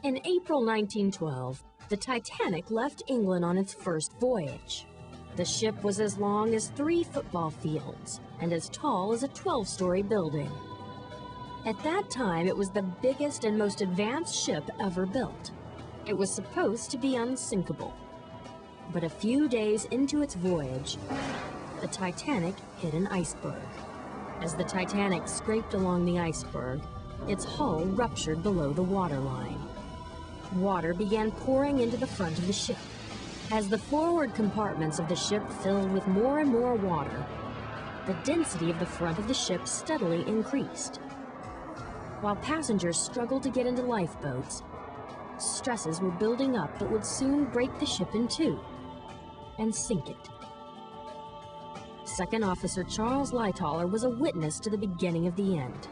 In April 1912, the Titanic left England on its first voyage. The ship was as long as 3 football fields and as tall as a 12-story building. At that time, it was the biggest and most advanced ship ever built. It was supposed to be unsinkable. But a few days into its voyage, the Titanic hit an iceberg. As the Titanic scraped along the iceberg, its hull ruptured below the waterline. Water began pouring into the front of the ship. As the forward compartments of the ship filled with more and more water, the density of the front of the ship steadily increased. While passengers struggled to get into lifeboats, stresses were building up that would soon break the ship in two and sink it. Second Officer Charles Lightoller was a witness to the beginning of the end.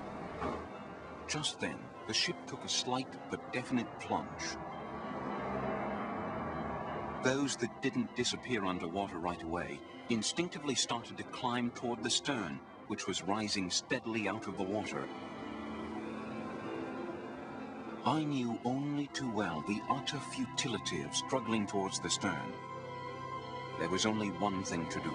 Just then, the ship took a slight but definite plunge. Those that didn't disappear underwater right away instinctively started to climb toward the stern, which was rising steadily out of the water. I knew only too well the utter futility of struggling towards the stern. There was only one thing to do.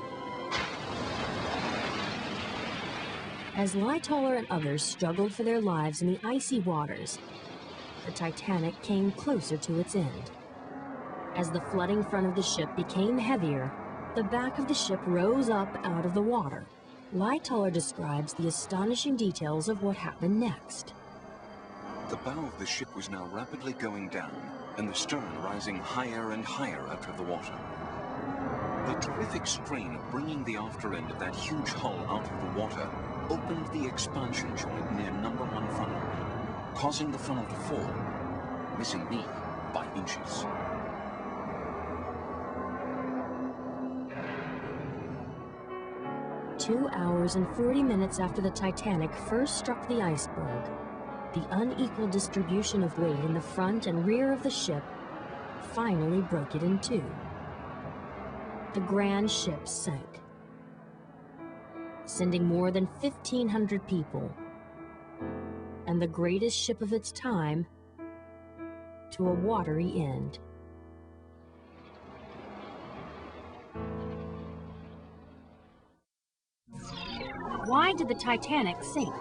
As Lightoller and others struggled for their lives in the icy waters, the Titanic came closer to its end. As the flooding front of the ship became heavier, the back of the ship rose up out of the water. Lightoller describes the astonishing details of what happened next. The bow of the ship was now rapidly going down, and the stern rising higher and higher out of the water. The terrific strain of bringing the after end of that huge hull out of the water opened the expansion joint near number 1 funnel, causing the funnel to fall, missing me by inches. Two hours and 40 minutes after the Titanic first struck the iceberg, the unequal distribution of weight in the front and rear of the ship finally broke it in two. The grand ship sank, sending more than 1,500 people and the greatest ship of its time to a watery end. Why did the Titanic sink?